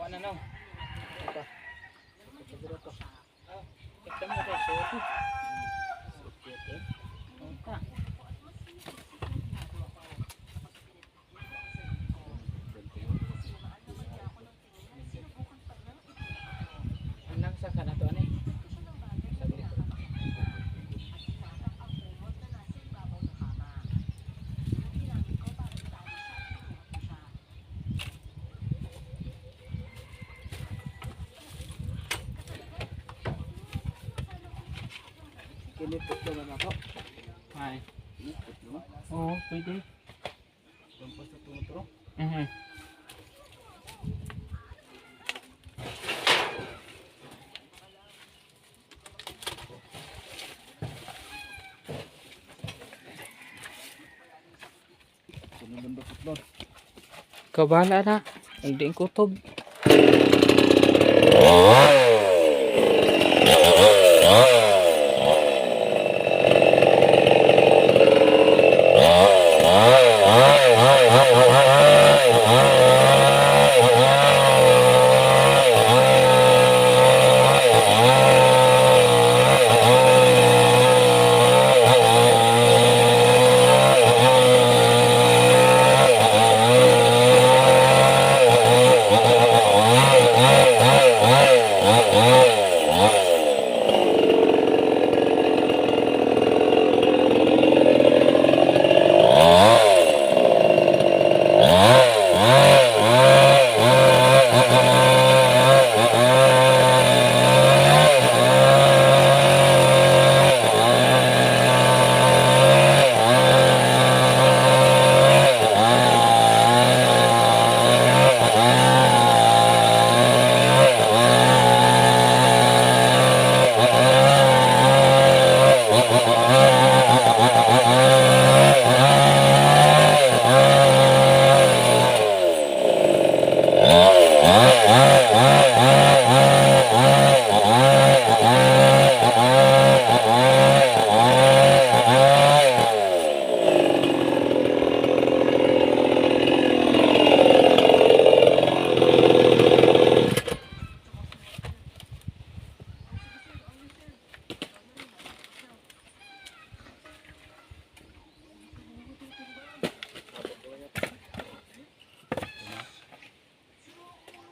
na no. Apa? Siguro to. Oh, kita mo kay so. Okay. Ungka. Anang sa kanato ani? Saglit. Kinipot naman ako. Ay. Kinipot naman. Oo, pwede. Lampas na tumutro. Mhm. Sinubundok itlog. Kabala na. Hindi kutob.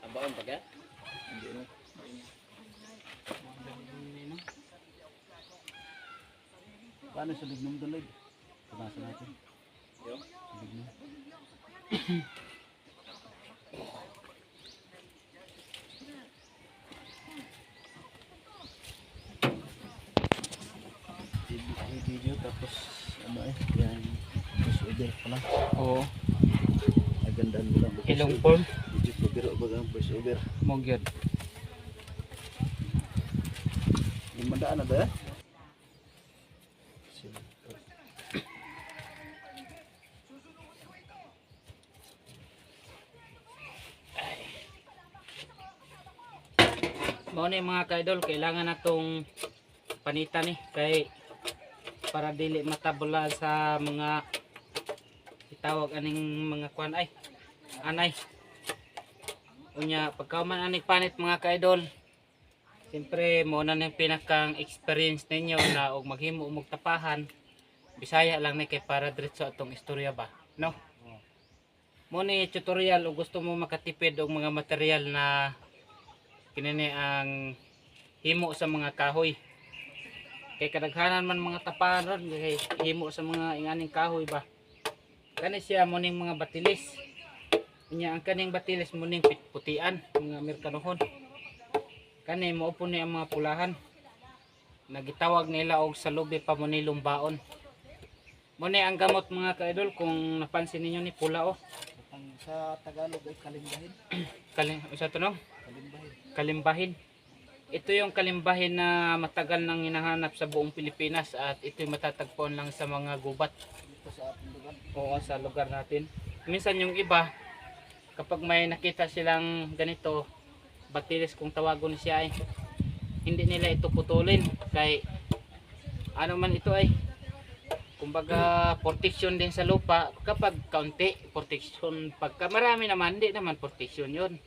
Abaon pa ka? Hindi no. Paano sa lignum doon, Lloyd? Punasan natin. Yo? Lignum. Video tapos ano yan voice over pa lang. Oo. Agandaan mo lang. Ilong form. Video ko pero bagang voice over. Mo gyud. Limandaan na ba? Mao ni mga ka-idol, kailangan natong panitan ni kay para dili matabula sa mga itawag aning mga kwan ay anay. Unya pagkauman aning panit mga ka-idol, siyempre mo na ning pinakang experience ninyo na og maghimo og tapahan. Bisaya lang ni kay para diretso atong istorya ba, no? Mo ni tutorial o gusto mo makatipid og mga material na kinini ang himo sa mga kahoy. Kay kadaghanan man mga tapahan ron kay himo sa mga inganing kahoy ba. Kani siya mo ning mga batilis. Unya ang kaning batilis mo ning putian mga Amerikanohon. Kani mao po ni ang mga pulahan. Nagitawag nila og salubi pa mo ni lumbaon. Mo ni ang gamot mga ka-idol kung napansin ninyo ni pula oh. Ang sa Tagalog ay kalimbahin. Sa tunong Kalimbahin. kalimbahin. Ito yung kalimbahin na matagal nang hinahanap sa buong Pilipinas at ito'y matatagpuan lang sa mga gubat. Dito sa ating lugar. Oo, sa lugar natin. Minsan yung iba, kapag may nakita silang ganito, batilis kung tawagon siya ay hindi nila ito putulin. Kay ano man ito ay kumbaga protection din sa lupa. Kapag kaunti protection, pagka marami naman hindi naman protection yun.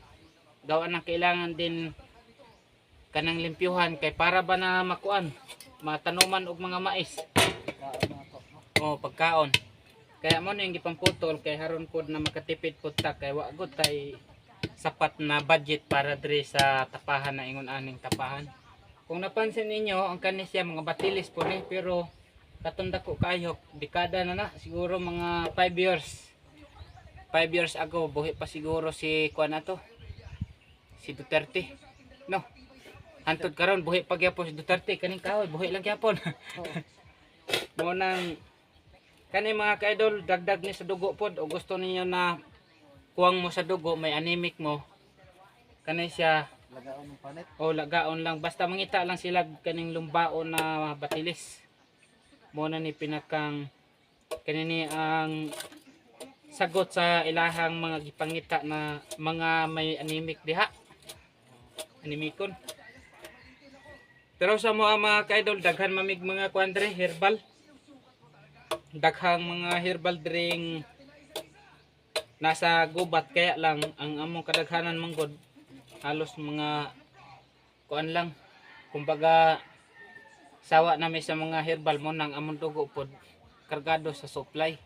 gawa na kailangan din kanang limpyuhan kay para ba na makuan matanuman og mga mais. Pagkaon. Kaya mo na yung gipamputol kay haron pod na makatipid pod ta kay wa gud tay sapat na budget para diri sa tapahan na ingon aning tapahan. Kung napansin ninyo ang kani siya mga batilis po ni pero katunda ko kayo dekada na siguro mga 5 years. 5 years ago buhi pa siguro si kuan ato si Duterte. No. Hantod karon buhi pa gyapon si Duterte kaning kahoy buhi lang gyapon. Mo nang kani mga ka-idol dagdag ni sa dugo pod o gusto niyo na kuwang mo sa dugo may anemic mo kani siya Lagaon ng panit. lagaon lang basta mangita lang sila kaning lumbaon na batilis. Mo na ni pinakang kanini ang sagot sa ilahang mga gipangita na mga may anemic diha. Anemikon. Pero sa mga ka-idol daghan mamig mga kuandre herbal. Daghang mga herbal drink nasa gubat kaya lang ang among kadaghanan manggod halos mga kuan lang kumbaga sawa na may sa mga herbal mo nang among dugo pod kargado sa supply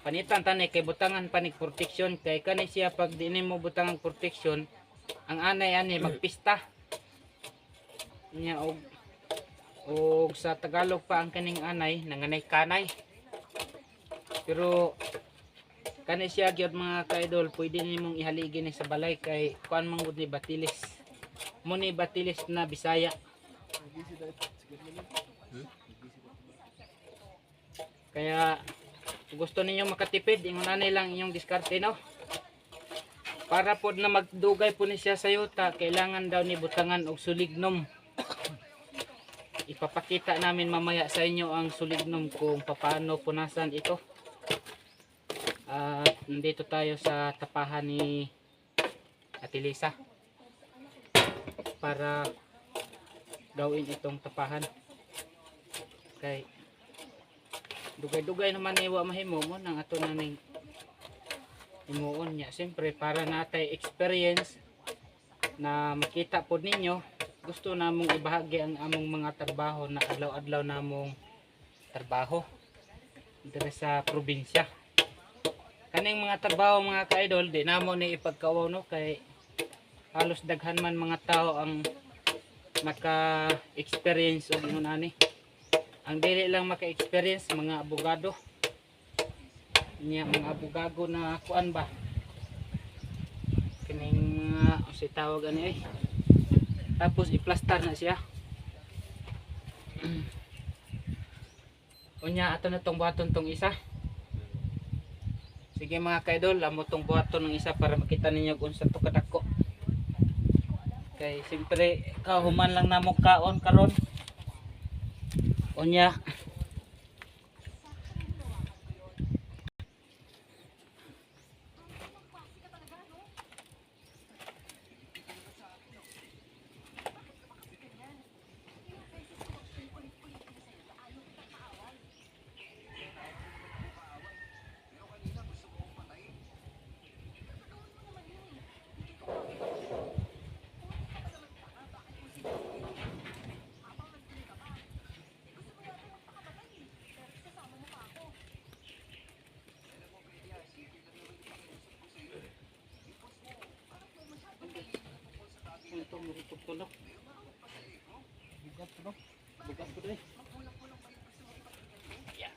panitan tani kay butangan panig protection kay kani siya pag di mo butangan protection ang anay ani magpista niya og sa Tagalog pa ang kaning anay nanganay kanay pero kani siya gyud mga ka-idol pwede nimong ihaligi ni sa balay kay kuan man gud ni batilis mo ni batilis na Bisaya kaya gusto ninyo makatipid ingon anay lang inyong diskarte no para pod na magdugay po ni siya sa yuta kailangan daw ni butangan og sulignom. Ipapakita namin mamaya sa inyo ang sulignom kung paano punasan ito. At nandito tayo sa tapahan ni Ate Lisa para gawin itong tapahan. Kay dugay-dugay naman iwa mahimo mo nang ato naning imuon niya. Siyempre para natay experience na makita po ninyo gusto namong ibahagi ang among mga trabaho na adlaw-adlaw namong trabaho dito sa probinsya. Kaning mga trabaho mga ka-idol di namo ni ipagkawaw no kay halos daghan man mga tao ang maka-experience og ingon ani. Ang dili lang maka-experience mga abogado. Niya mga abogado na kuan ba. Kining si tawag ani ay tapos i-plaster na siya. Unya ato na tong buhaton tong isa. Sige mga ka-idol, amo tong buhaton ng isa para makita ninyo kung sa to kadako. Kay siyempre kahuman lang namo kaon karon. Unya ito mo tulog. Bigat ko no. Bigat ko dai. Yeah.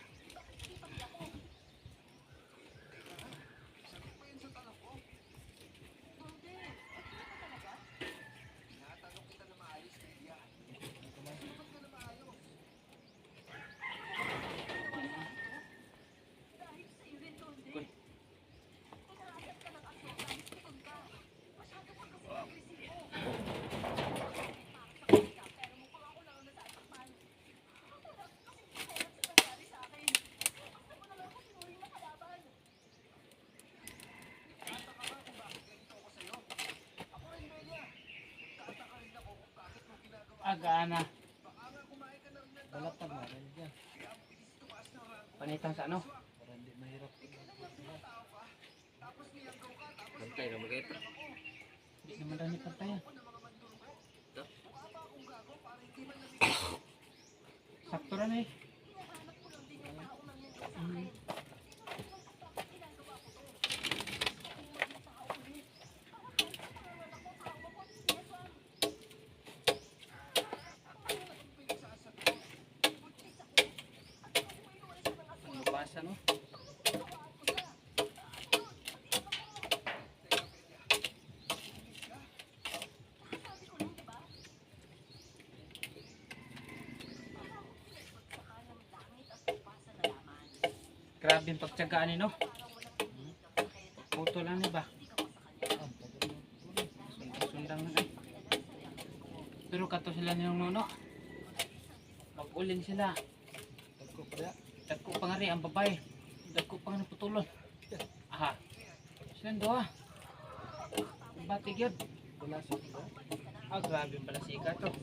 Aga-ana. Balatag na rin dyan. Panitan sa ano? Para hindi mahirap. Bantay na mag-ito. Madani pantayan. Sakto rin eh. Ano basa no? Grabe yung pagtsagaan ni no? Puto lang ni ba? Sundang na ay. Pero kato sila niyong nuno. Mag-ulin sila. Dagko pa nga rin ang babae. Dagko pa nga naputulon. Aha. Silang doha. Batig yun. Ah, grabe pala sika to.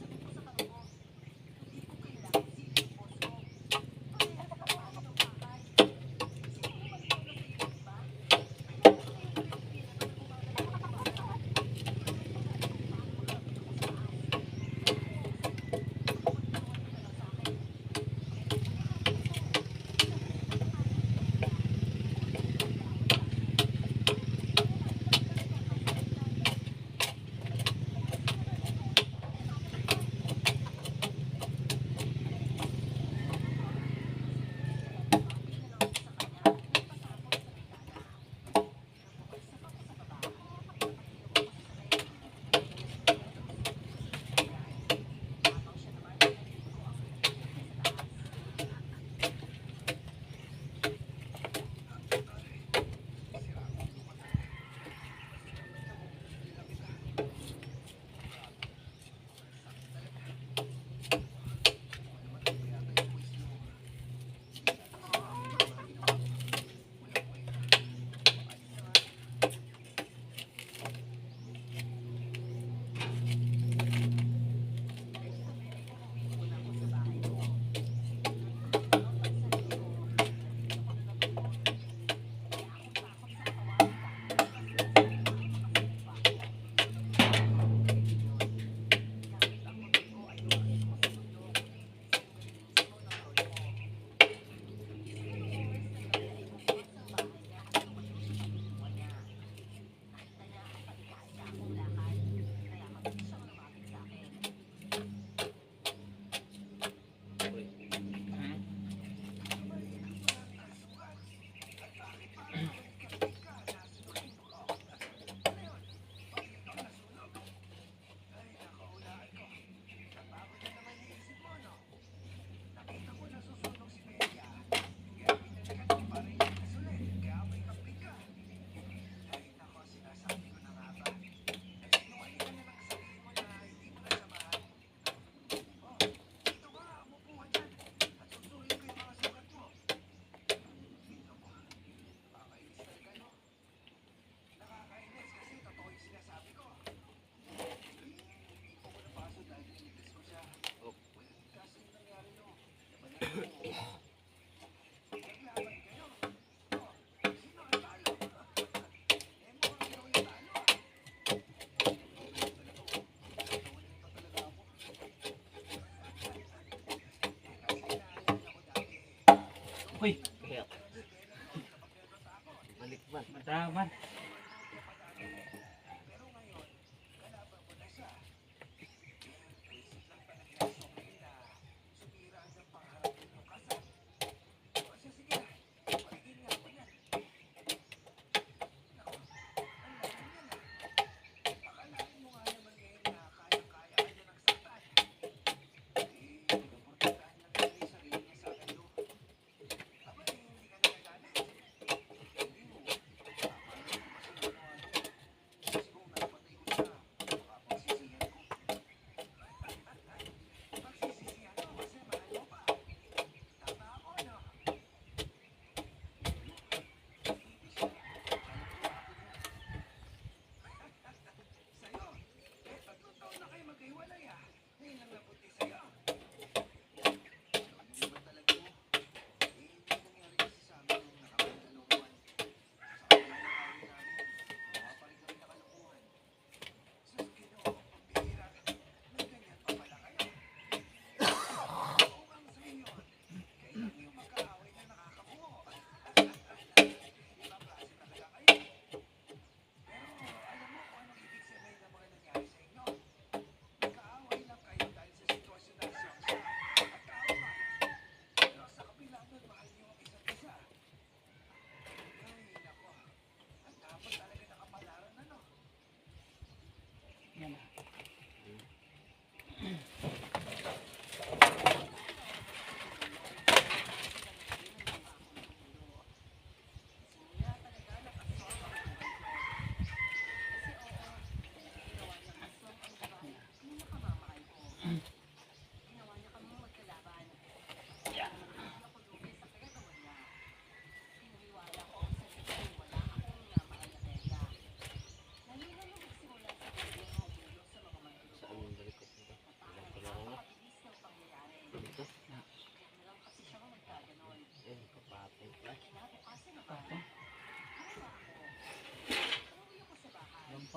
Uy, Balikman. madaman.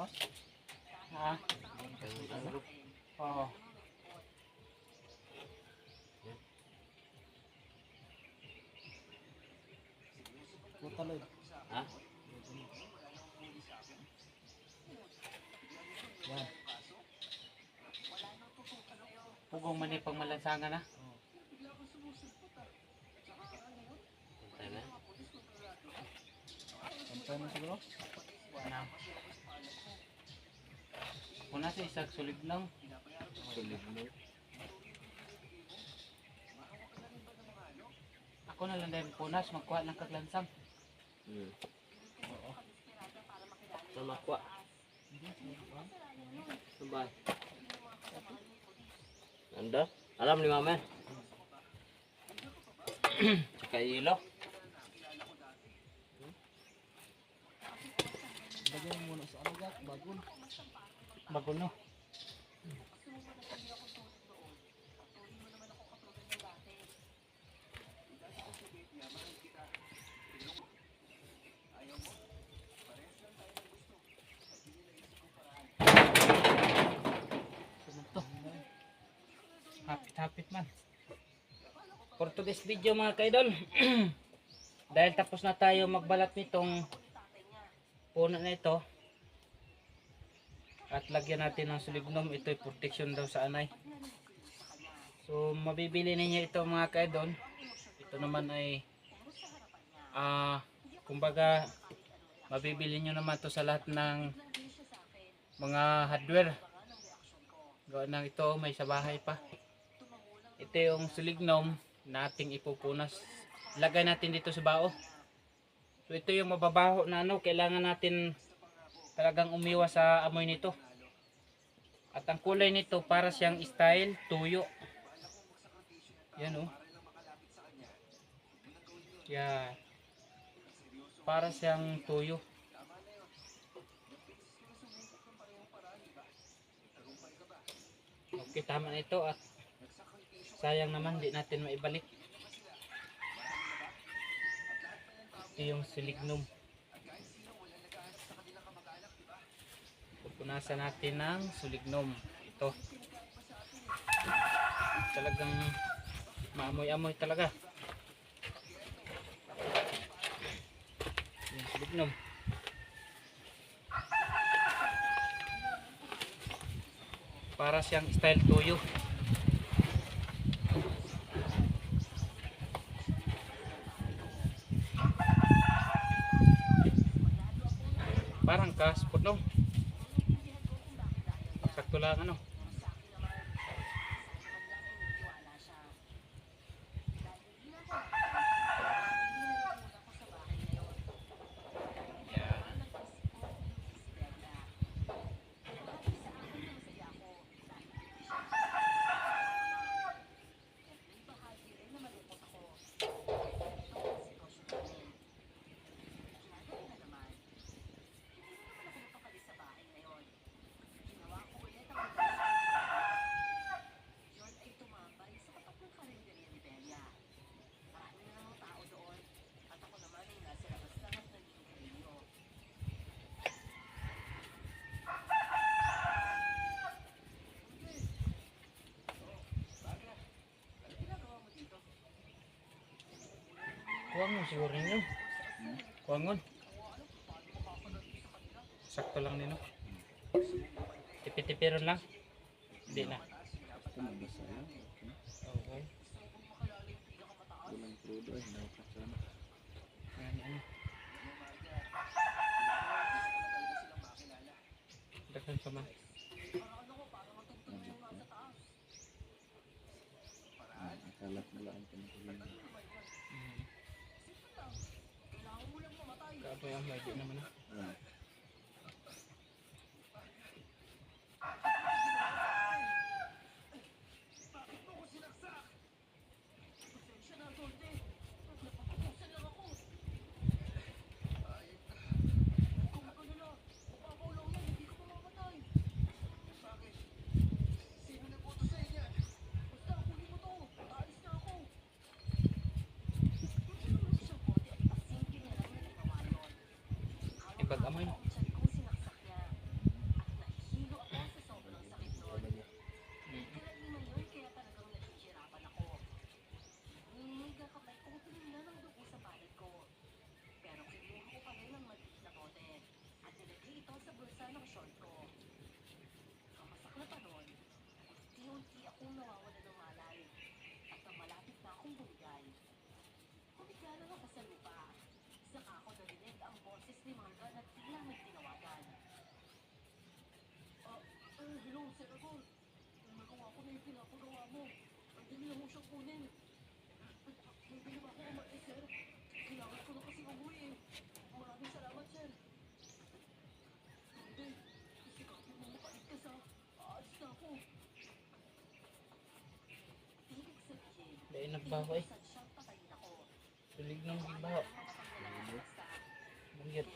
punas? Ha? Oo. Puta Lloyd. Ha? Yan. Pugong man pang malansangan na. Tayo na. Pantay mo siguro? Na. Una sa isang sulig lang. Sulig mo. Ako na lang dahil punas, magkuha ng kaglansang. Oo. Sama kwa. Sabay. Anda? Alam ni Mama. Tsaka ilo. Lagyan mo muna sa alagat, bagon. Bago no. Sunod to. Hapit-hapit man. For today's video mga kaidol. Dahil tapos na tayo magbalat nitong puno na ito. At lagyan natin ng sulignum. Ito'y protection daw sa anay. So mabibili ninyo ito mga kaidol. Ito naman ay kumbaga mabibili nyo naman to sa lahat ng mga hardware. Gawa ng ito, may sa bahay pa. Ito yung sulignum na ating ipupunas. Lagay natin dito sa bao. So ito yung mababaho na ano, kailangan natin talagang umiwas sa amoy nito. At ang kulay nito para siyang style tuyo. Yan oh. Yan. Para siyang tuyo. Okay, tama na ito at sayang naman di natin maibalik. Ito yung sulignum. Pupunasan natin ng sulignum. Ito. Talagang maamoy-amoy talaga. Yung sulignum. Para siyang style tuyo. Parang kaspot no. Sakto lang ano. Kuwangon siguro ninyo. Kuwangon. Sakto lang nino. Tipi-tipiron lang. Hindi na. Ito magbasa yan. Okay. Walang crudo ay dapat sana. Ano. Dakan pa man. Akala ko lang ang pinagulong. Kapoy ang lagi naman ah. Ibag amoy. Dahil nagbaho eh. Sulig ng gibaho. Banggit.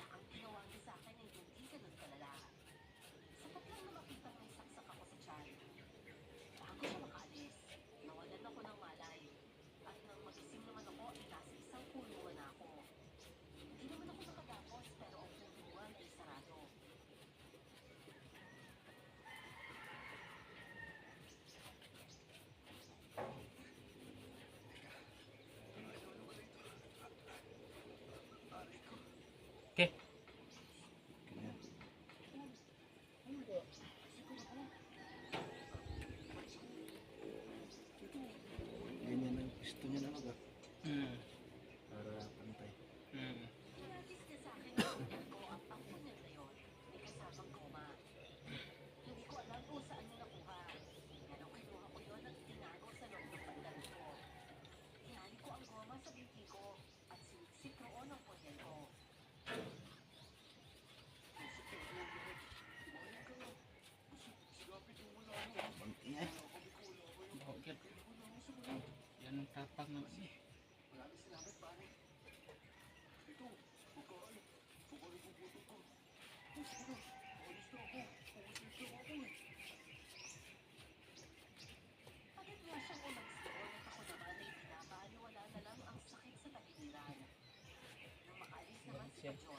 Okay. Ganyan ang gusto niya na mag Hmm. para pantay. Hmm. Banting eh. Banggit. Yan ang tapak ng ano eh. Yan siya.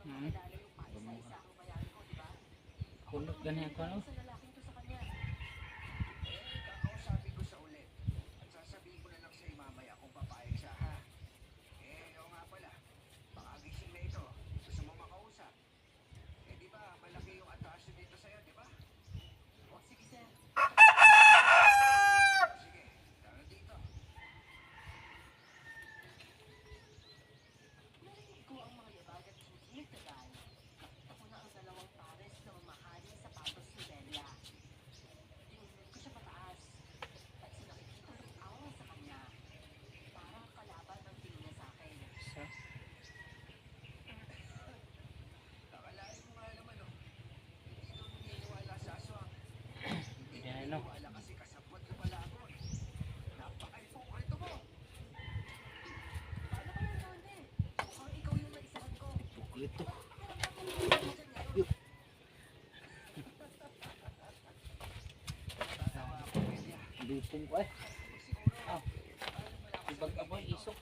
Hmm. Kulot gani ako ano? Sa yan ano? Buklit to. Lupong ko eh. Ah. Ibag aboy isok.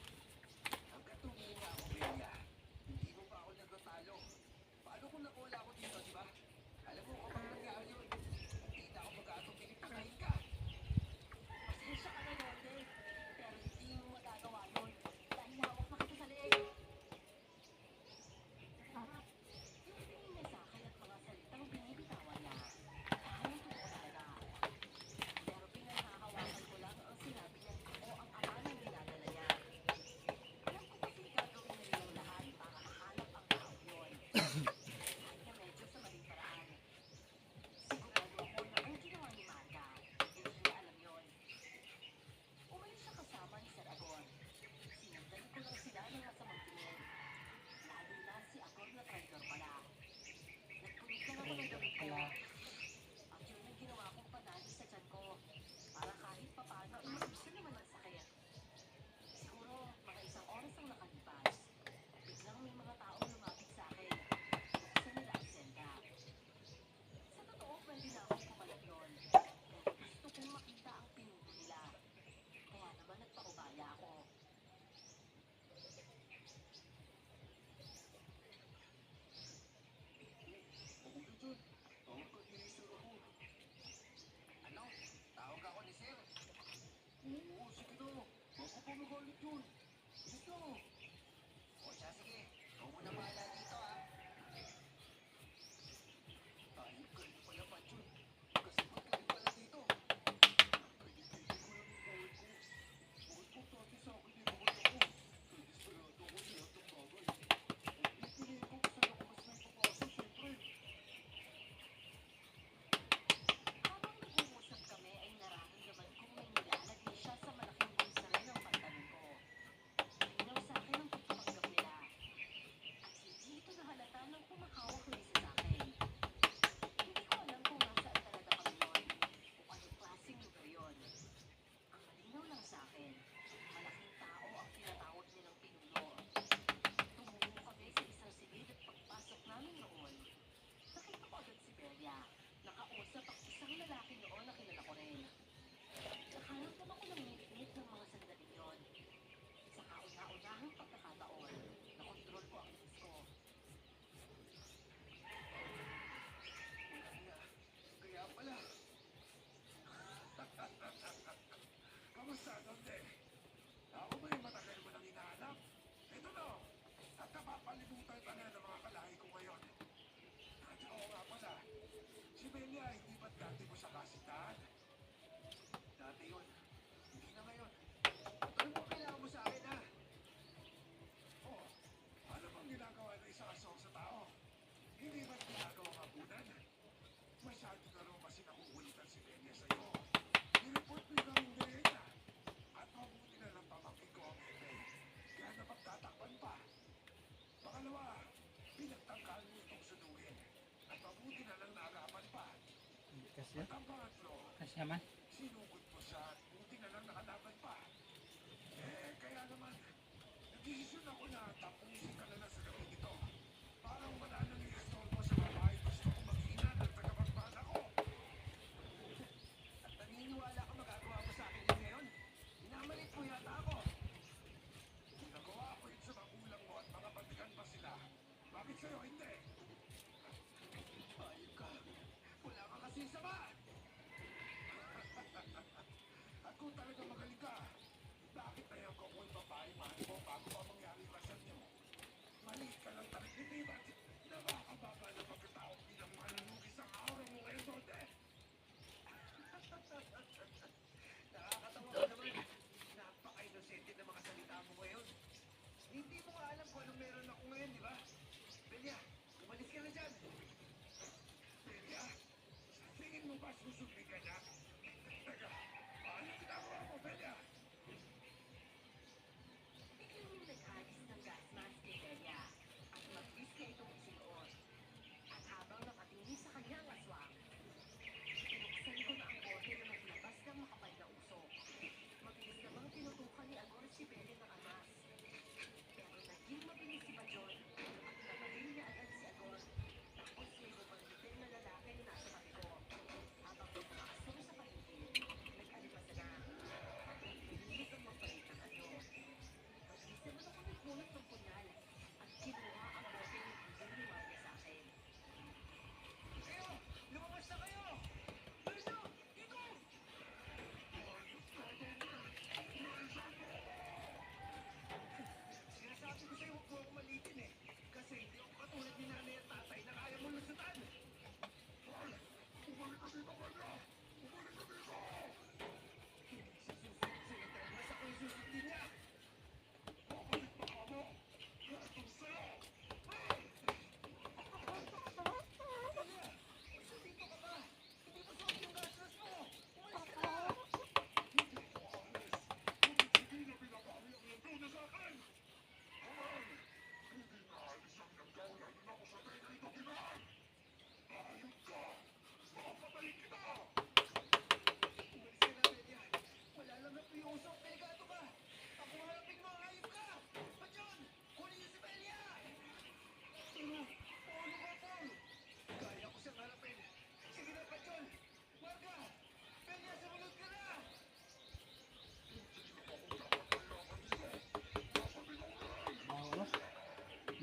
Kasi kasi naman.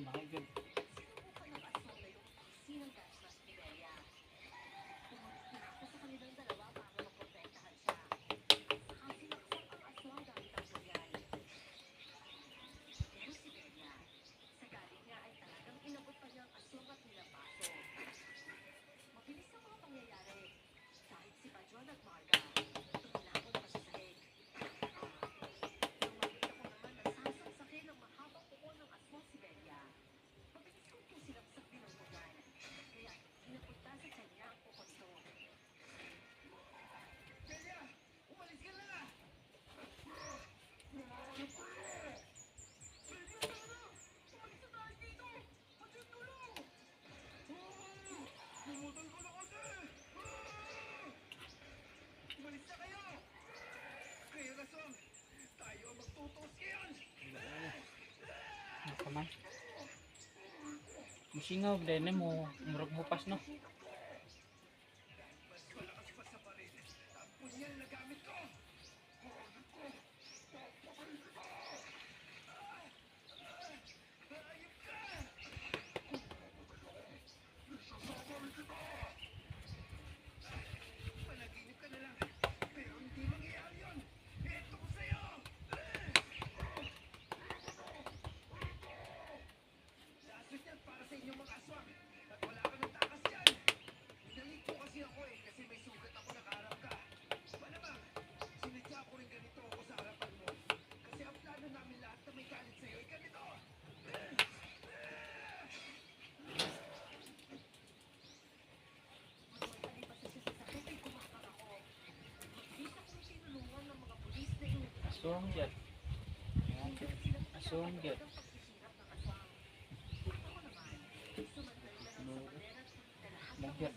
Mahigad. Naman. Musingaw dahil mo murag bupas no. Aswang yan. Aswang yan. Mugyan.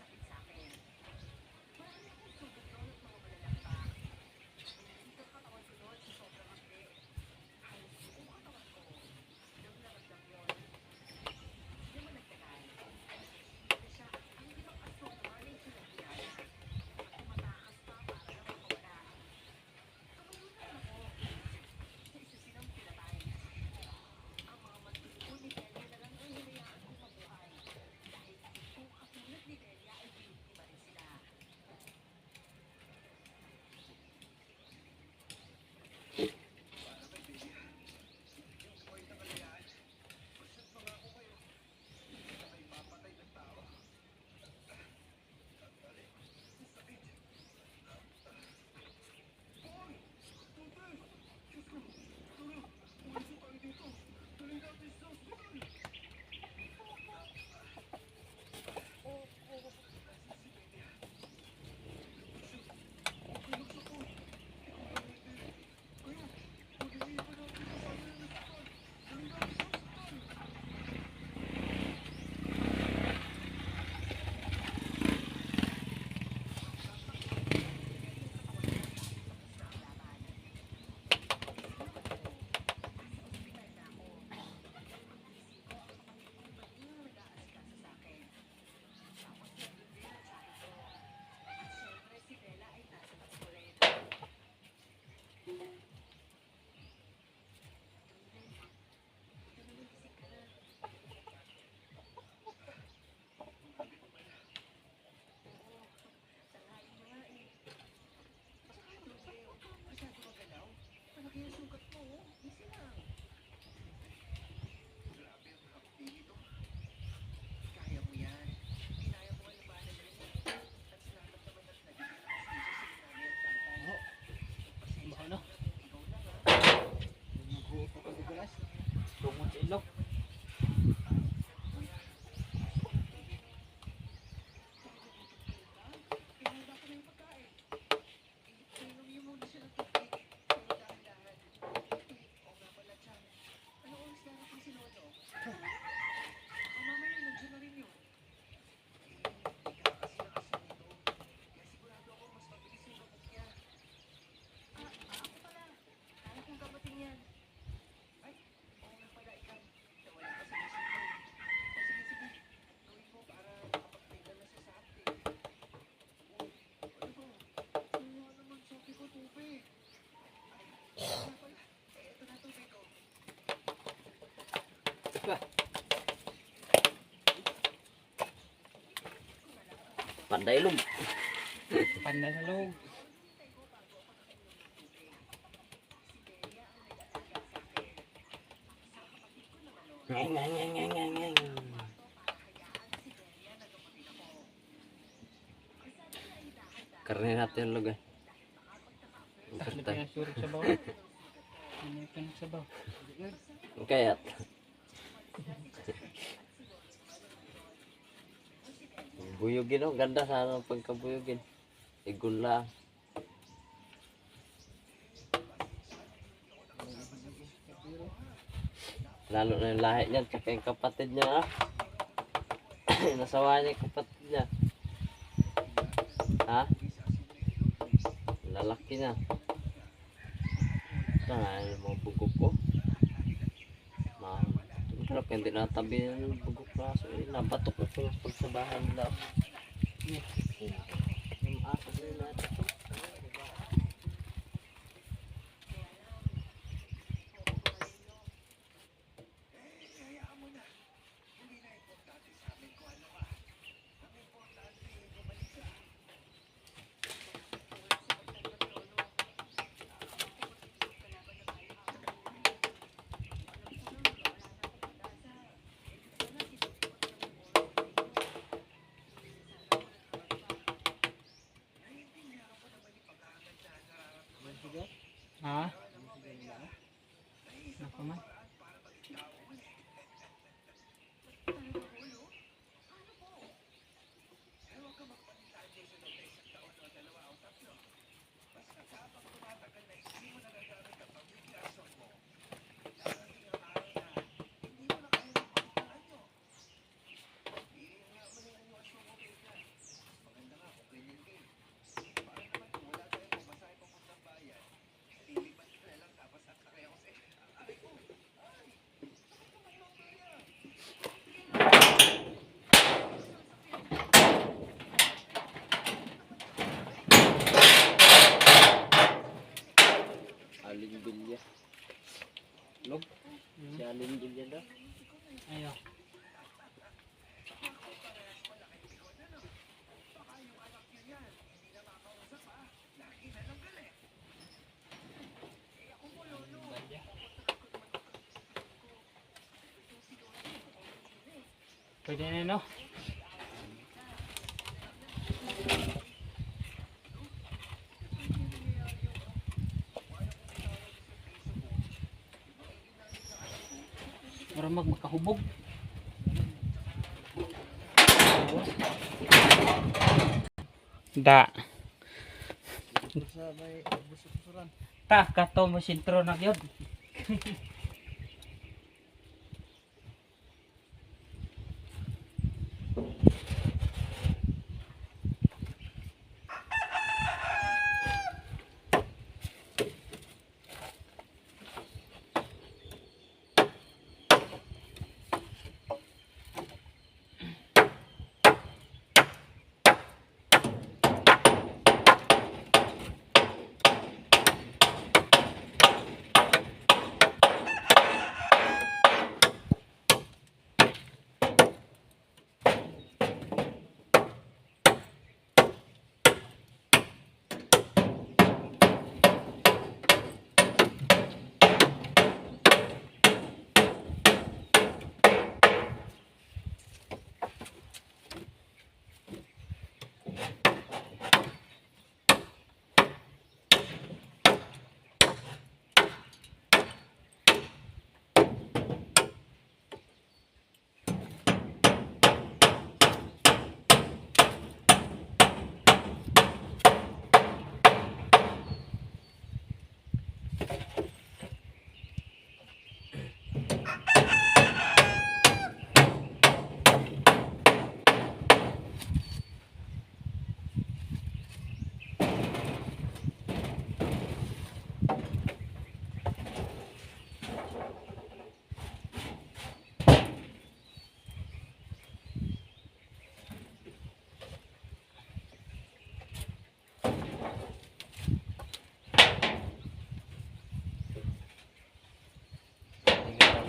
Ano? Tungod sa ilok. Panday lum. Panday sa loob. Ngeng ngeng ngeng ngeng ngeng ngeng. Karena natin lo guys. Ano pa yung surog sa bawah? Ano yung sa bawah? Kayat. Buyugin oh, ganda sana pagkabuyugin. Igun lang. Lalo na yung lahi niya, tsaka yung kapatid niya. Nasawa niya yung kapatid niya. Ha? Lalaki niya. Saan yung mga bugok ko? Pero kaya hindi natabi ng bugok na aso. Nabatok ko sa pagsabahan nila. Yung aso nila natin. itlog. Si Alin din yan daw. Ayo. Pwede na no? Para makahubog. Da. Sa may busuk-busuran. Ta kato mo sintro na gyud.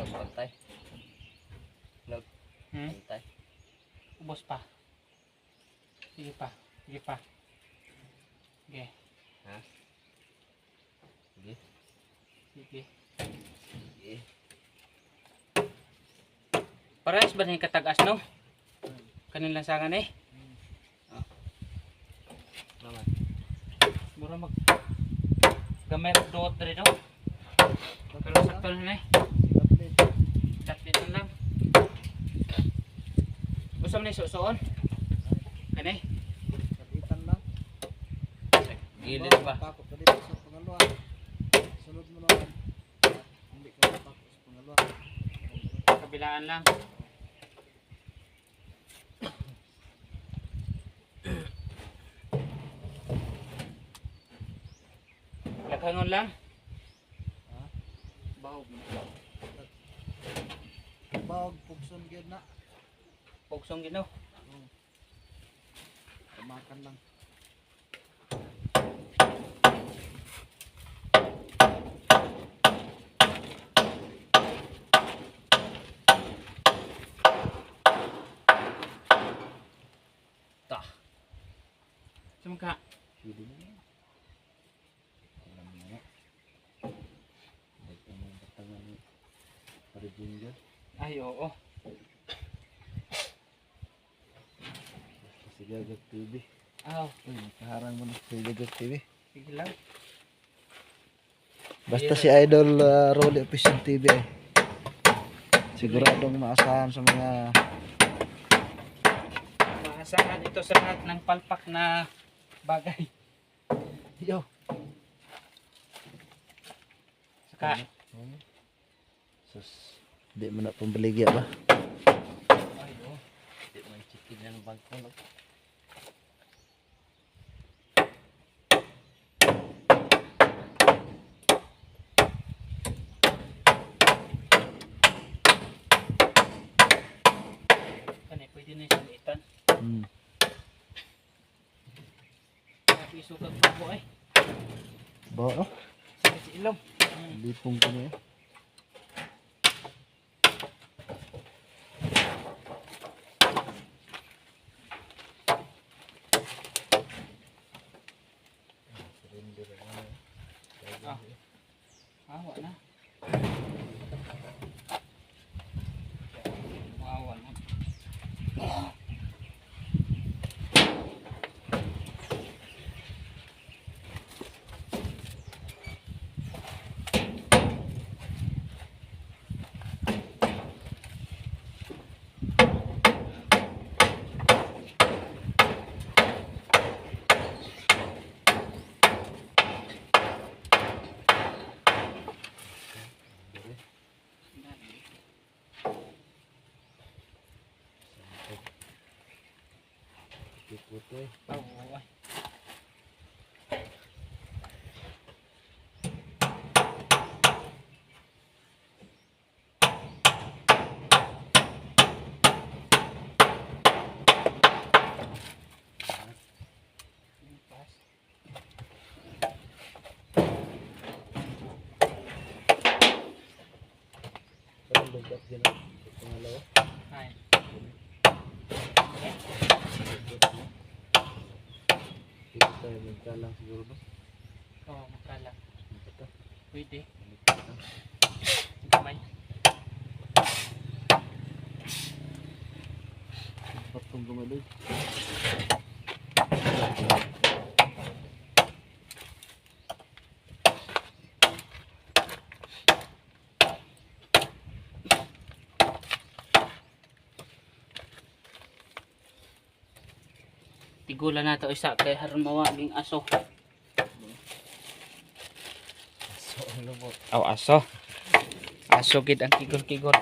Pantay. Log. Pantay. Ubos pa. Sige pa. Sige pa. Okay. Ha? Sige. Sige. Sige. Parehas ba na yung katagas no? Kanilang sangan eh. Naman. Mura mag gamay rin doot na rin no? Pero sakto na eh. Tatlit na lang. Gusto mo na yung susuon? Kani? Kapitan lang. Gilid pa. Takot ka dito sa pangalawa. Sunod mo naman. Hindi ka matakot sa pangalawa. Kabilaan lang. Laghangon lang. Ha? Bahog. Bawag pugson gyud na. Pugsong ginaw. Tamakan lang. Ta. Sumka. Pwede na yan. Alam mo na. Ba't ang batangan ni Parijin dyan? Ay oo. Kasi Gagag TV. Aw. Uy, nakaharang mo na si Gagag TV. Sige lang. Basta si Idol Rolly Official TV eh. Siguradong maasahan sa mga Maasahan ito sa lahat ng palpak na bagay. yo. Saka. Sus, di mo na pambaligya ba? Ay oo. Hindi mo yung chicken yan ng bangko. No? Kani pwede na yung sulitan. Isukag pa po ay. Ba, oh? Sakit sa ilong. Lipong ko niya. eh. Oo. Ay. Parang lugat din ako. Pangalawa. Ay. Dito tayo magkalang siguro no? Oo, makala. Ito. Pwede. Ito. Gamay. Patong gumalig. Tigulan na to isa kay haron mawaging aso. So, ang lubot. Aw aso. Aso gid ang kigol-kigol.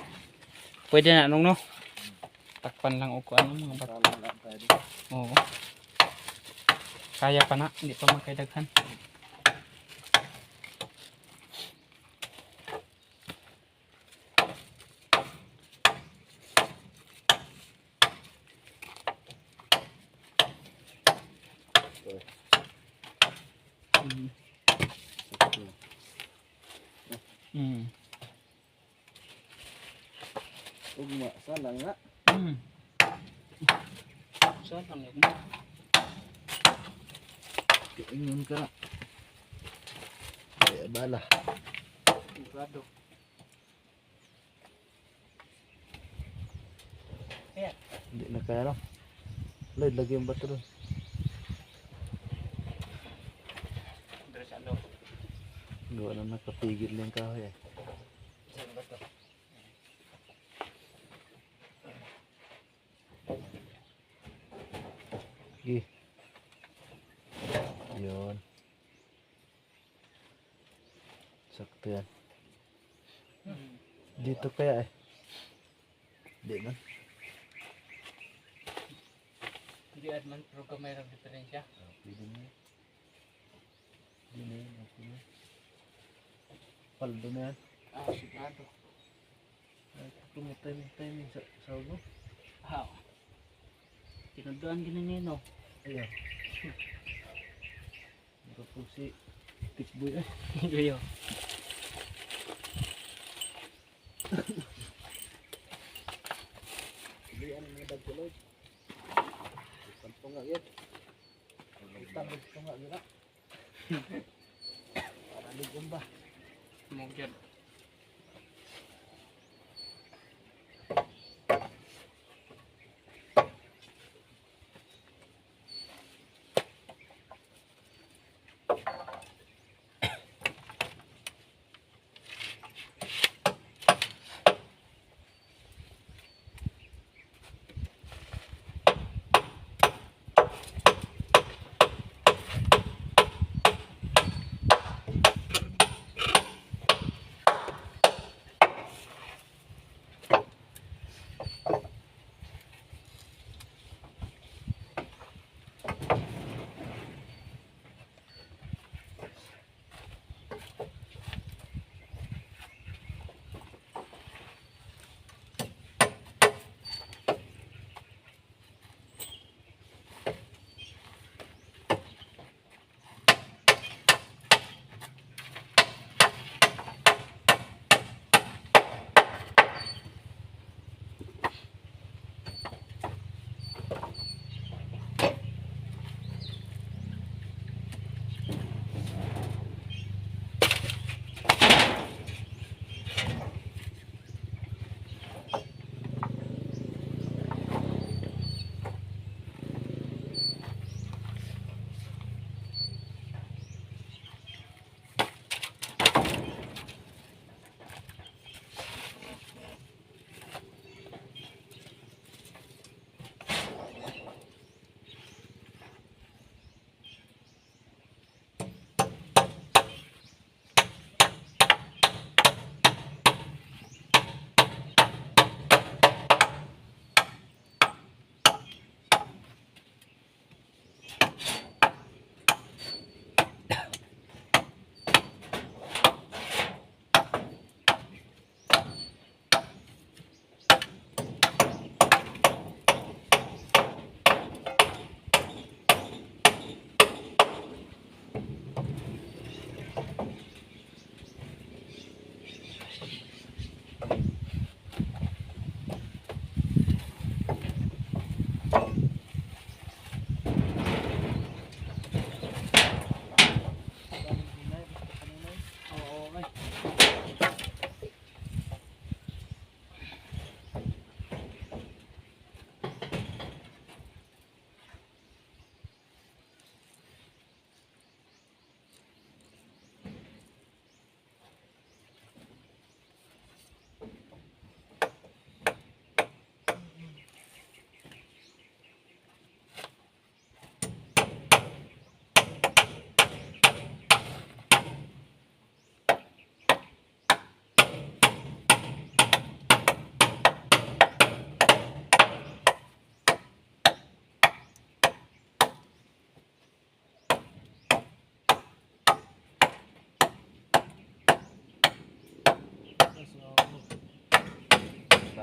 Pwede na nung no. Takpan lang uko ano mga bata. Tama lang tayo dito. Oo. Kaya pa na, hindi pa makaidaghan. Mm. Sakto. Mm. Ugma, sana nga. Mm. So, lang yun. Ingon ka na. Ay, bala. Sigurado. Kaya, Hindi na kaya no. Lloyd, lagi yung bato doon. dress ano. Gawa na nakapigil na yung kahoy eh. Saan ba to? Sige. Yun. Sakto yan. Mm. Dito kaya eh. Hindi man. Hindi adman pero kamay mayroong diferensya. Pwede na yan. Hindi na yan. Okay na. Paldo na yan. Ah, sigurado. Timing sa ulo. How? Tinuduan ginanyan no. Ayan. Ito po si Tikboy eh. Gayo. Hindi ano mga dagkulod. Sampo nga yan. Tambog ko nga gina. Paligong ba? Mungkin.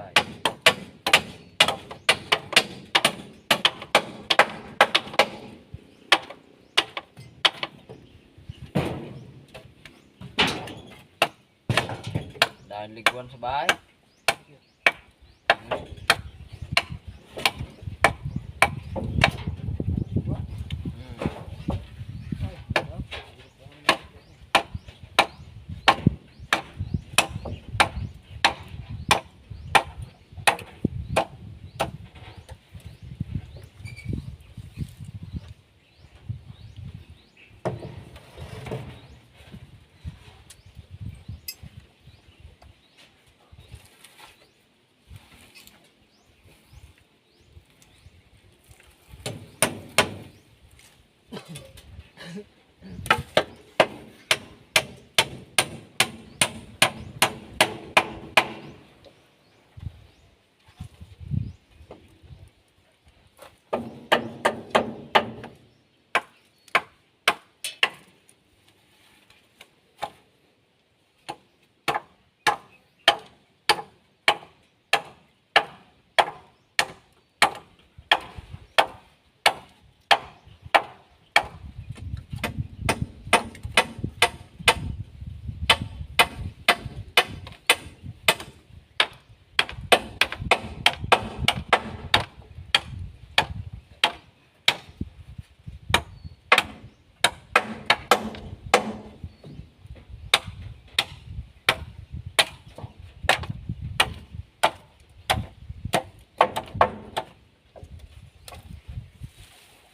bahay. Dahil liguan sa bahay.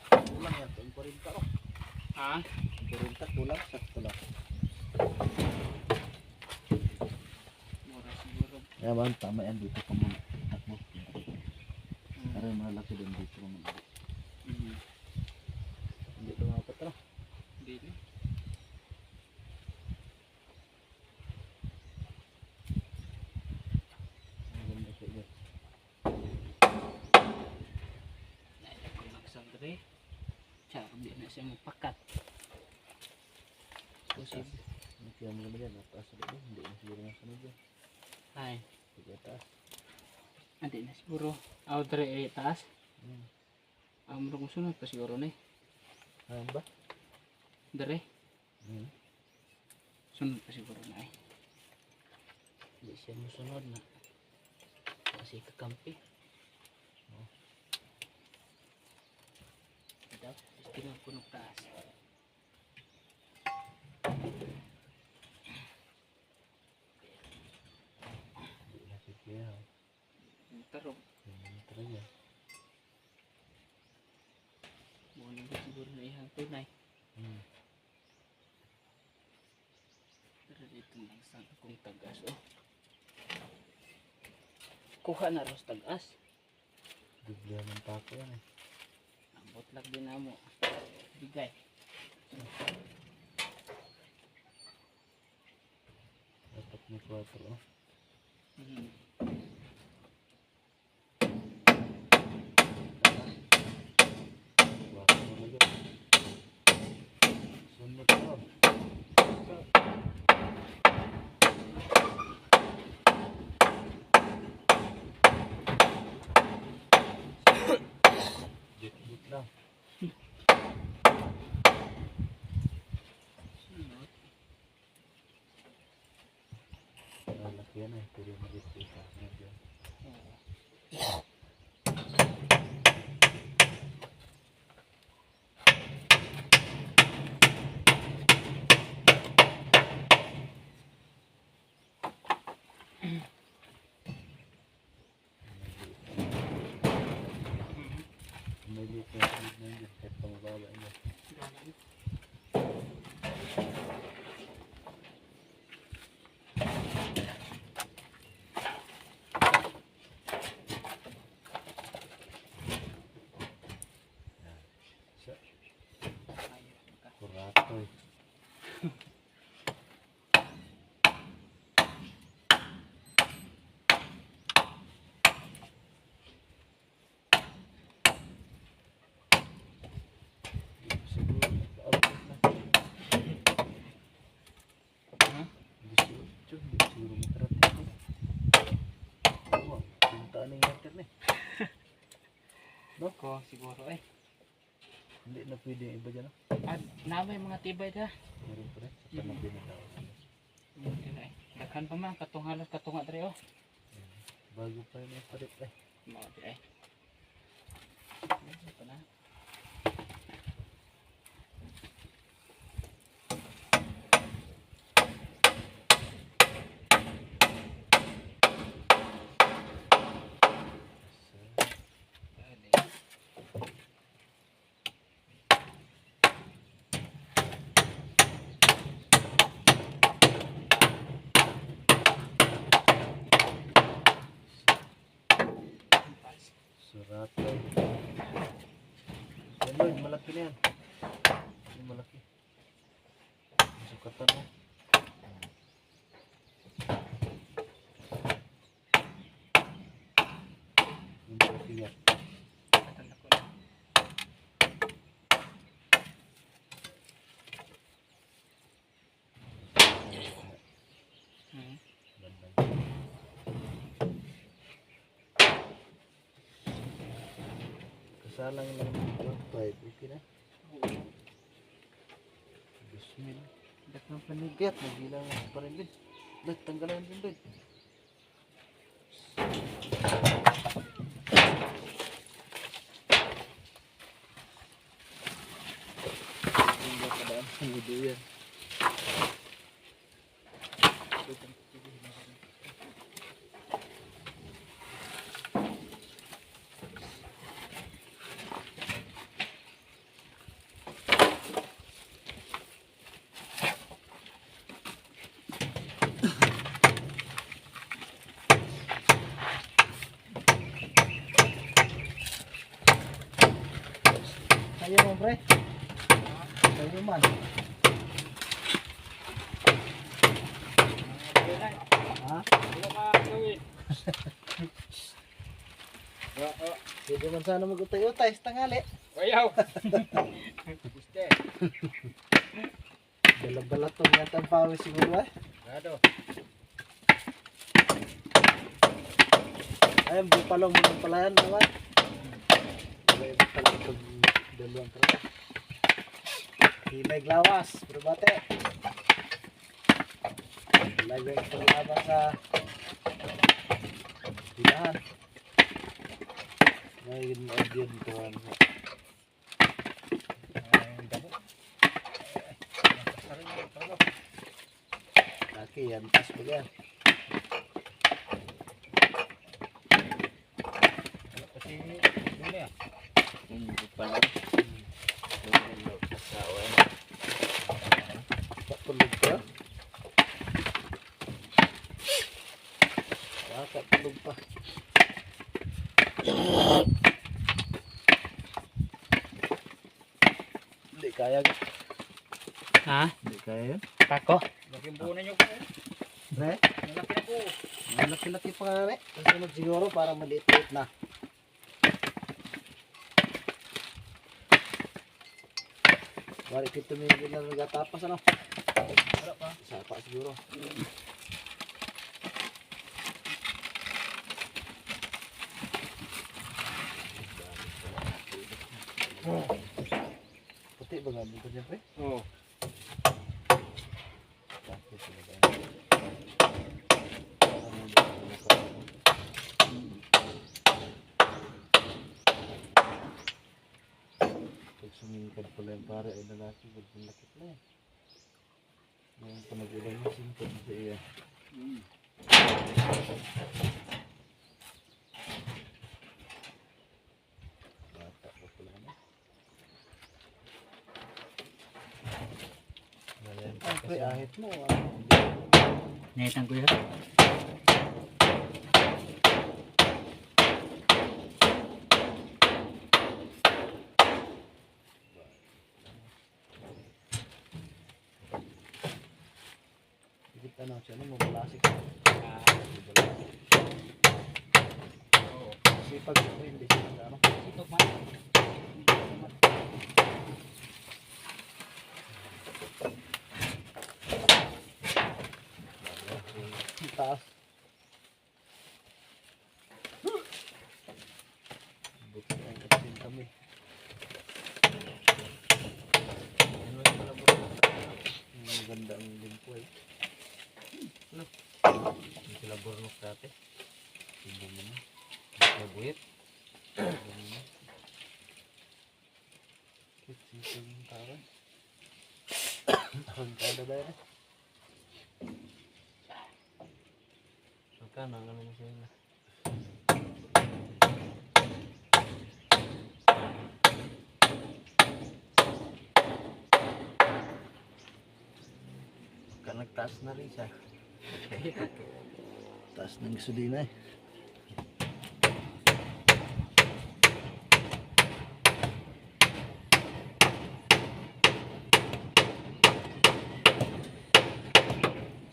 Kulang yan. 40 oh. Ha? 40 kulang. Sakto lang. Mura siguro. Kaya ba, tama yan dito pa muna. Takbo. Para malaki din dito naman. Hindi lumapat na. Dili. Ang ganda siya guys. Kung nagsandre, tsaka di na siya mapakat. Posible. Ang kaya mo naman yan. Taas na din. Hindi na siguro na sunod yan. Ay, Sige taas. hindi na siguro. Outre eh, taas. Hmm. Ang murang sunod pa siguro na eh. Ayan ba? Dere, Hmm. sunod pa siguro na eh. Hindi siya musunod na. Kasi kakampi. Oh. Daw, istilang puno taas. Hindi na sige ha. Tarong, Yung talaga. muna ba siguro na ihang tunay. Hmm. Pero dito lang sa akong tagas oh. Kuha na ros tagas. Bigla ng tako yan eh. Ambot lang din na mo. Bigay. Dapat may 4 oh. Hmm. Baka mo na yun. Sunod ko. Dikit lang. Sunod. Malaki yan eh. Pwede mag-dikit ka. Sunod yan. Oo. May dito na sunod na yun. Kahit pa mababa yun. Ganun. Sa Ayaw ka. kurato eh. No? Ko siguro ay. Hindi na pwede yung iba dyan, no? At namay mga tibay da. Meron pa rin. Sa tanong pinagawa. Daghan pa man katong halos katunga dre oh. Bago pa rin yung palit eh. Mga di ay. Ito na. Suratay. Yan Lloyd, malaki na yan. Yung malaki. Sukatan mo. Yung malaki yan. Katanda ko na. Bandang. Kasalang lang dito. 5, okay na. Bismil. Dakang panigyan. Nagilang pa rin din. Lloyd, tanggalan din Lloyd. Hindi ka daan. Hindi yan. Kayo mo, pre? Kayo man. Ha? Wala ka gawin. Pwede man sana mag-utay-utay sa tangali. Wayaw. Guste. Bala-balatong yata ang pawis siguro eh. Gado. Ayun, bupalong mo ng palayan naman. May bupalong pag dalawang trapa. Himay glawas, bro bate. Lagay ang palaban sa hilahan. Ngayon, audio dito. Laki yan, tas pa yan. Kasi yun eh. Hindi pa lang. Asawa eh. Katulog ka? Katulog pa. Hindi kaya. Ha? Hindi kaya yun. Kako? Laking buo na nyo ko. Pre, Malaki na po. malaki-laki pa nga rin. Kasunod siguro para maliit-liit na. Wari kita may ilang nagatapas ano? Wala pa. Sapa siguro. Puti ba nga dito dyan, pre? Oo. Tapos sila ba yan? Ano dito na nakapagod? Pag sumingkad pala yung pare ay lalaki, pag malakit na yan. Ngayon pa nag-ilan mo, singkad sa iya. Bata pa pala na. Ay, pre, ahit mo. Naitang ko yun. Higit ano siya, ano, mabalasik. Oo. Kasi pag hindi siya ano. Ito man. Ang taas. Buti ang kapsin. dami. Maganda ang limpo eh. Yung sila burnok dati. Tingnan mo na. May buhit. Tingnan mo na. Sisig yung kawan. Ang kada ba yan? Magkano ang ano mo sila? Nagtaas na rin siya. Taas ng gasolina eh.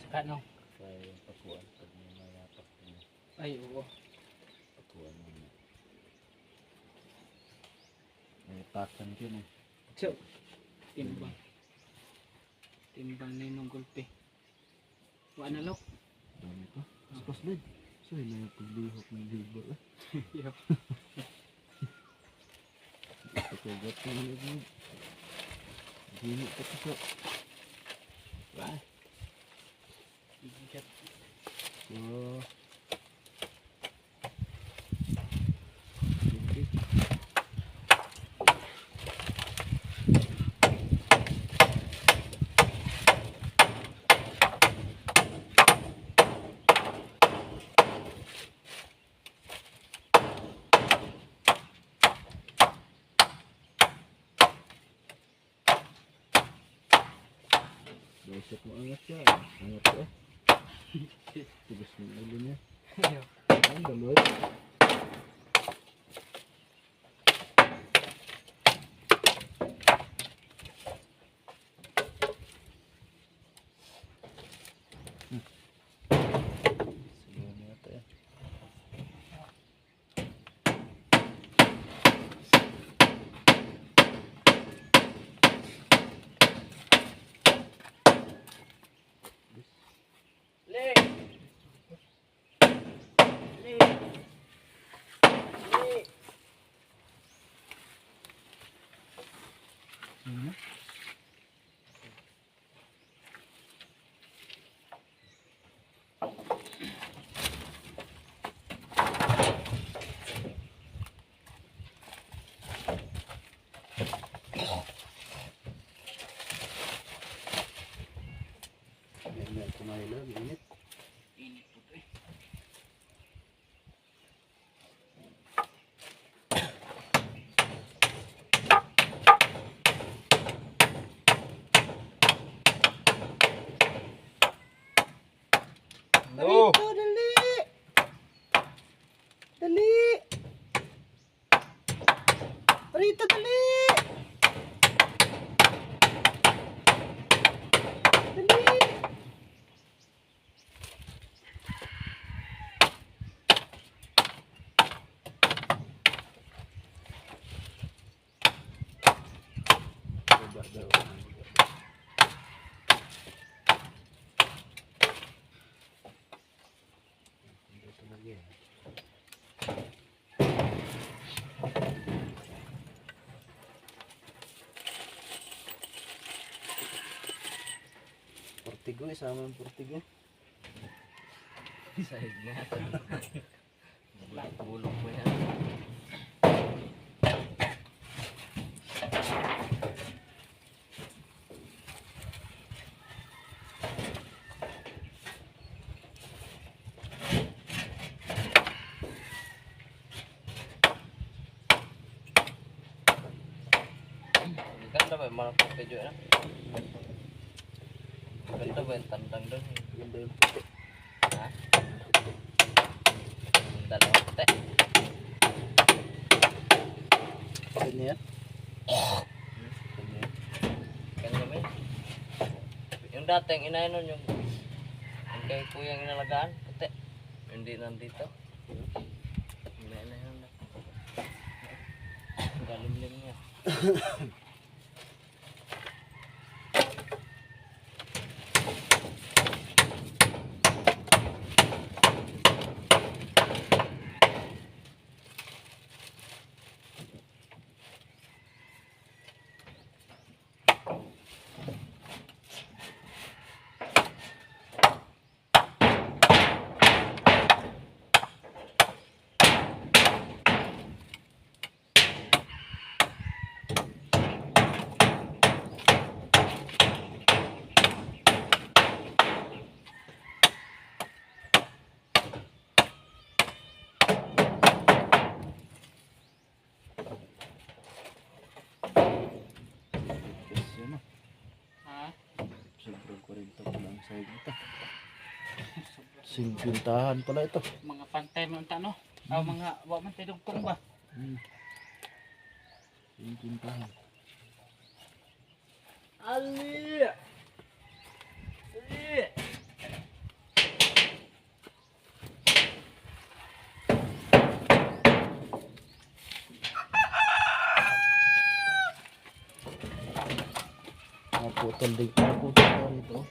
Saka no. Kaya yung pakuan pag may mayapak niya. Ay, oo. Pakuan mo na. May pakan yun eh. So, timbang. Timbang na yung gulpi. Wa na lok. Dami ko. Suppose din. So, yun yung paglihok ng libo eh. Yup. Pagkagat ko yun eh. Ginit ko pa sa. Ah. Igat. So. Okay. Besok mo angat siya. Angat ko eh. Tigas ng ulo niya. Yup. Ang galot. Sige na ito eh. Le. Le. Mhm. Yan, kumain na, init. Init po eh. No! Dali! Dali! Rito, dali! Dali! Baba daw. Dito lagi eh. Portigo, isama ang portigo. Sahig na. Bulok mo yan. Ganda ba yung mga video na? Ganda ba yung tandang doon? Ganda yung puti. Ha? Yung dalawang puti. Ganyan yan? Ganyan yan? Kanya may. Yung dating inainon yung kay kuyang inalagaan, puti. Hindi nandito. Inainon na. Galimlim niya. Sayang ito. Singbintahan pala ito. Mga pantay mo unta no. Aw mga wa man tay dugtong ba. Singbintahan. Ali. Ali. Naputol din. Naputol pa rito.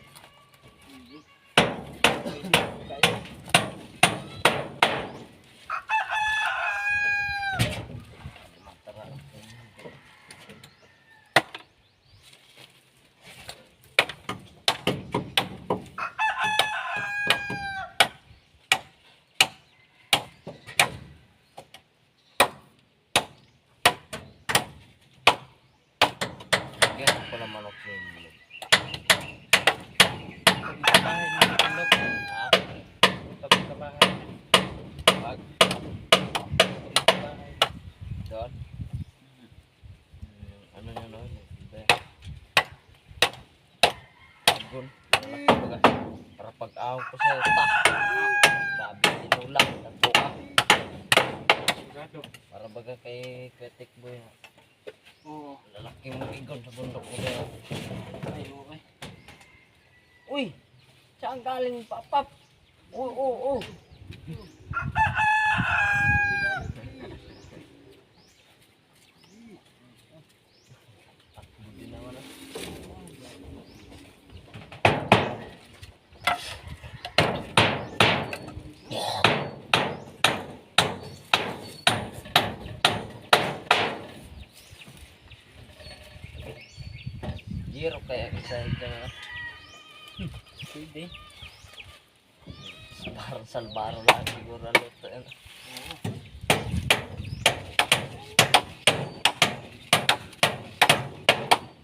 Ganyan pala manok sa inyo. Bahay na tindog. Ha? Tapos ka bahay. Wag. Doon. Ano nyo no? Agon. Lalaki baga. Para pag-aw ko sa'yo. Ta! Grabe tinulang. Nagbuka. Sigurado. Para baga kay Kritik Boy. Oo. Lalaki mong igon sa bundok ko kaya. Ay, okay. Uy! Saan galing papap? Oo. Hindi naman ah. Giro kaya isa ito na. Pwede. Parang salbaro lang siguro ang luto yun.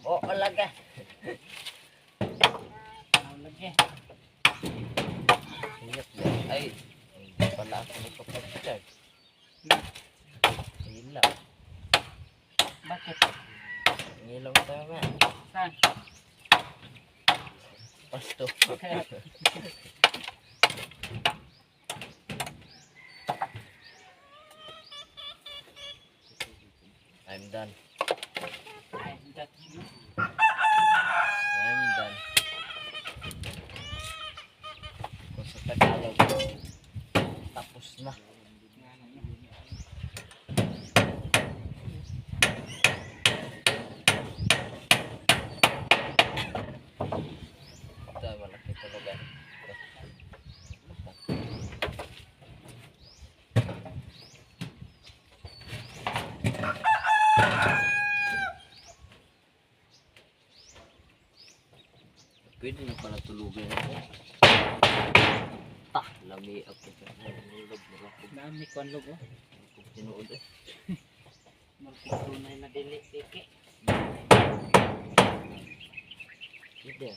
Oo. Oh, alaga. Lagi. Hiyap yan. Ay, hindi pala ako nagpapag-charge. Ilaw. Bakit? Ilaw tayo nga. Saan? Pasto. I'm done. Ay, that. I'm done. Kung sa Tagalog, tapos na. Ito, malaki talaga. Pwede na pala tulugan ako. Lami ako sa nulog mo ako. Dami ko ang logo. Kung tinuod eh. Magkutunay na dili. Siki. Hindi.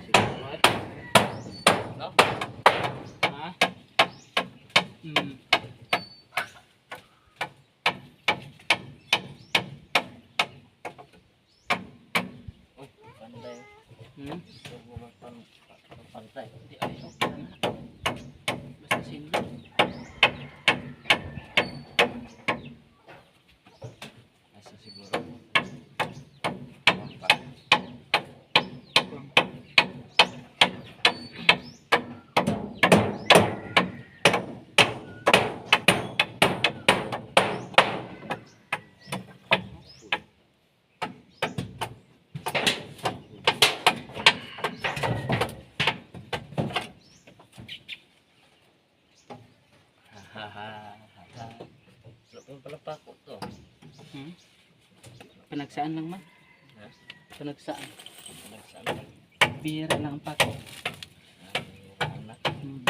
Siguro at. No? Ha? Hmm. Uy, panday. Hmm? Gusto mo magpantay. Hindi ay so. Basta sindi. Asa siguro. Wampak. Lupin pala pa ako to. Hmm? Panagsaan lang man. Ha? Panagsaan. Nagsaan lang. Bira lang ang pako. Anak. Hmm.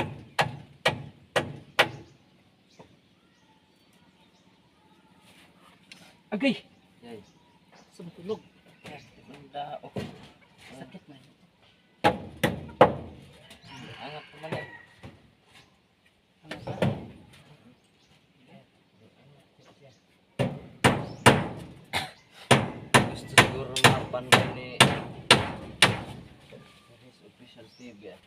Agay! Yay. Sumutulog. Ang dao. Sakit man. Angat ko man eh. Ano ba? Gusto siguro mapan ko ni Official TV ah.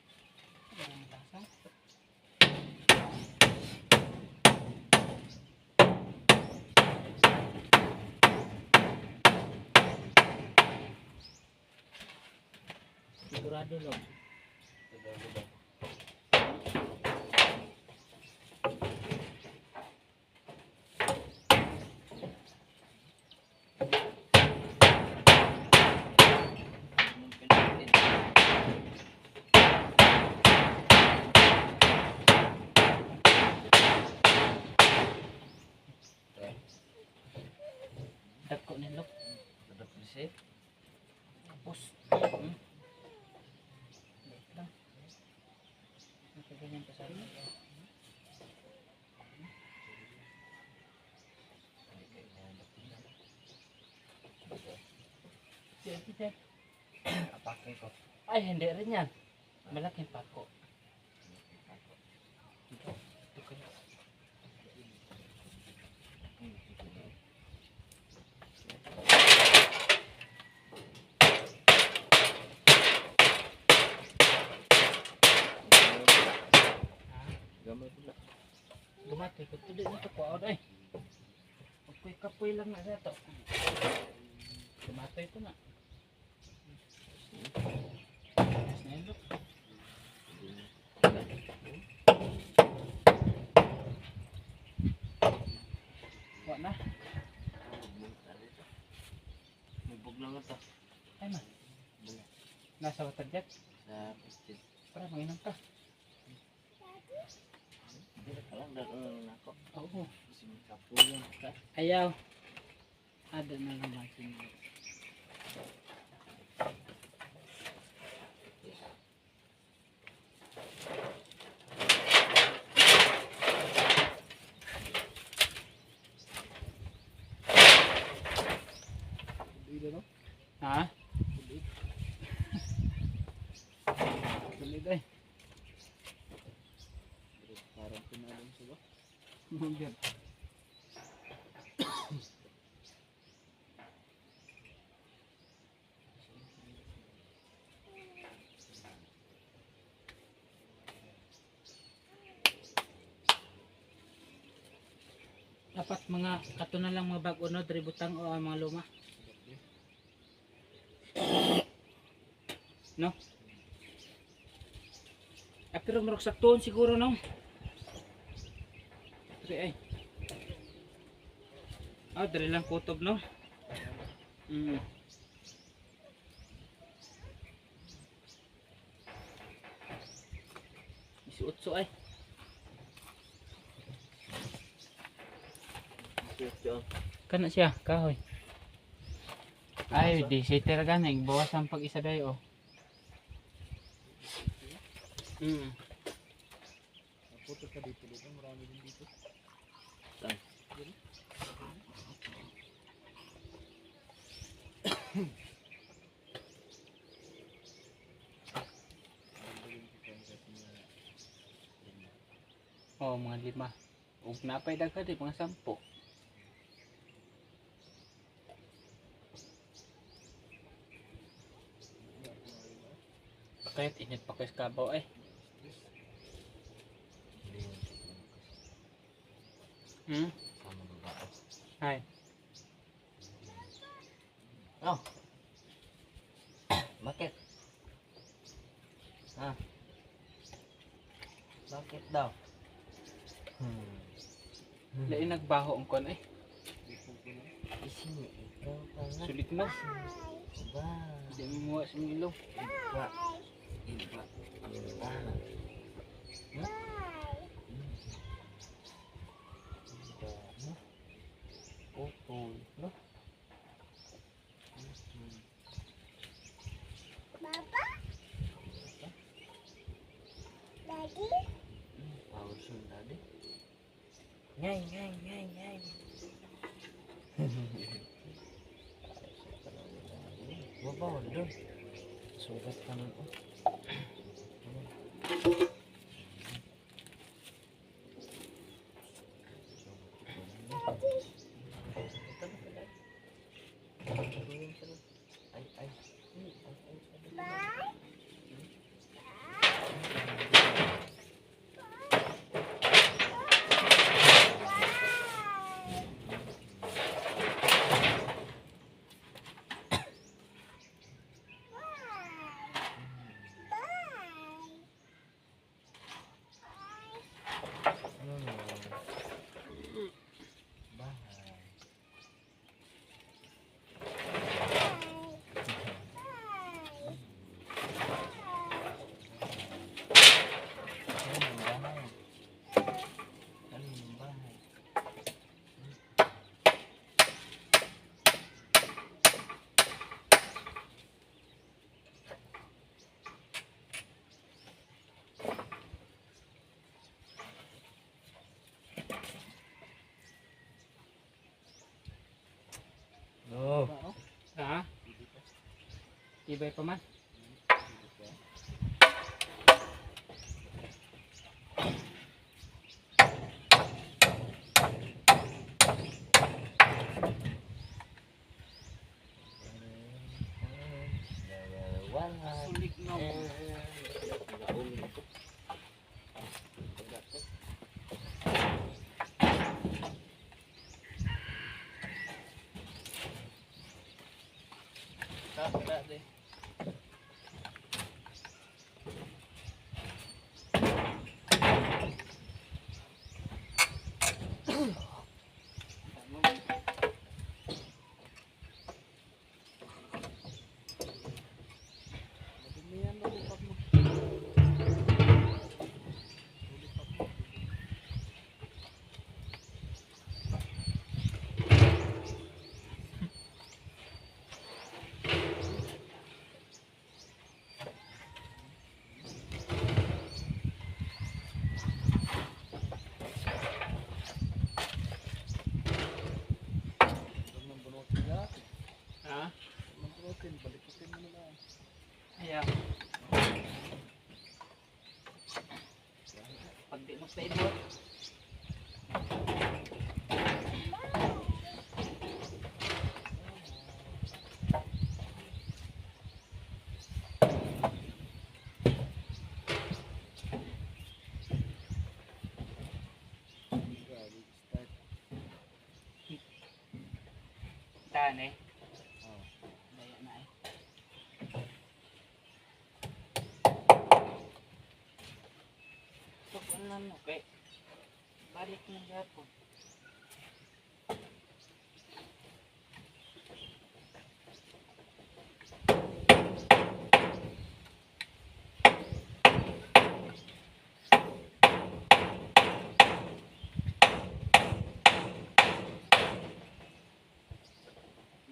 Sigurado lang. Dako nilo. Tapos. Wait lang. Ganyan pa sa amin. Sige. Apake ko. Ay, hindi rin yan. Malaking pako. Ito kaya. Gamay pula. Gumatay ko. Tuloy na ito ko. Ay. Kapoy lang na sa ito. Gumatay ito na. Yes na yun, look. Wala na. Mubog lang ito. Ay man. Nasa water jet. Sa pistil. Para manginom ka. Hindi ka lang daan ako. Oo. Kasi may kapuyan ka. Ayaw. Ada na lang natin. Dito no? Ha? Sulit ay. Parang pinalong siya ba? Mungkin. Dapat mga kato na lang mga bag-o no, dributang o mga luma. No? Pero marok saktuon siguro no. Pero ay. Dali lang kutob no. Isuot-so ay. Kana siya, kahoy. Ay, di sitter gani, bawas ang pag-isa dayo. Puto ka dito dito, marami din dito. Saan? Oh, mga 5. Ug napay daghan di mga 10. Kahit init pa kayo sa kabaw ay. Sama ng bao. Ay. Oh. Bakit? Ah. Bakit daw? Lain nagbaho ang kon ay. Isini ikaw pa nga. Sulit no. Ba. Di mo muwa sa ilong. Iba. Iba. Ang tahan. Iba, no? Putol, no? Power soon, daddy. Ngay, ngay, ngay, ngay. Babaw doon. Sugat ka nun. Ay, ay. Oh. Ba, oh? Ha? Ibay pa man. Sulit no. Madamihan na lipat mo. Bunutin niya. Ha? Bunutin, balikutin mo na lang. Ayan. Pag di magpaibot. Grabe, start. Taan eh. Oh. Daya na eh. So, ano okay. Balik na gapon.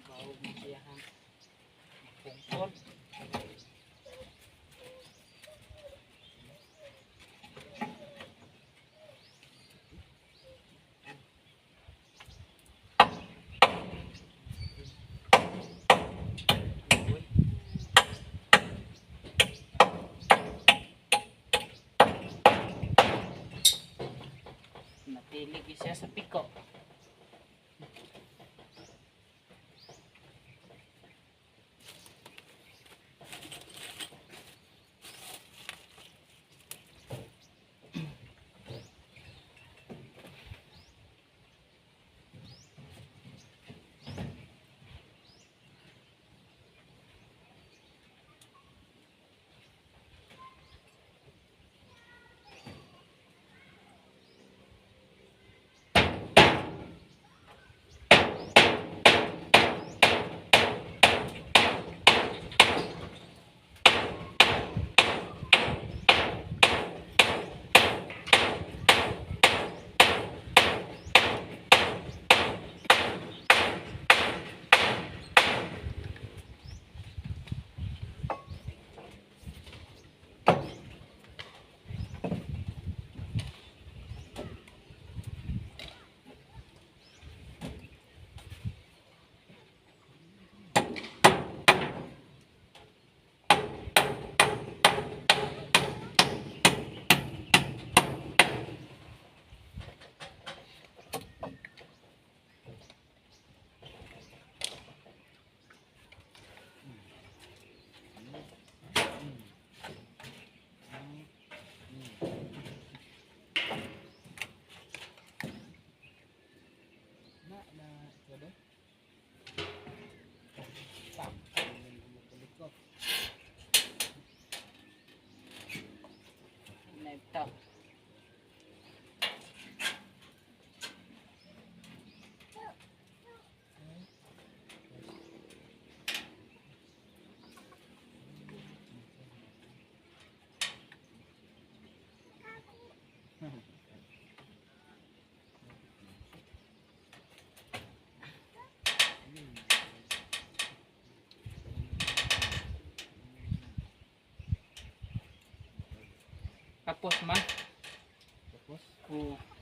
Bawag mo siya ha. Pungkol. Natilig siya sa piko. Ito. Tapos man. Tapos, Oo.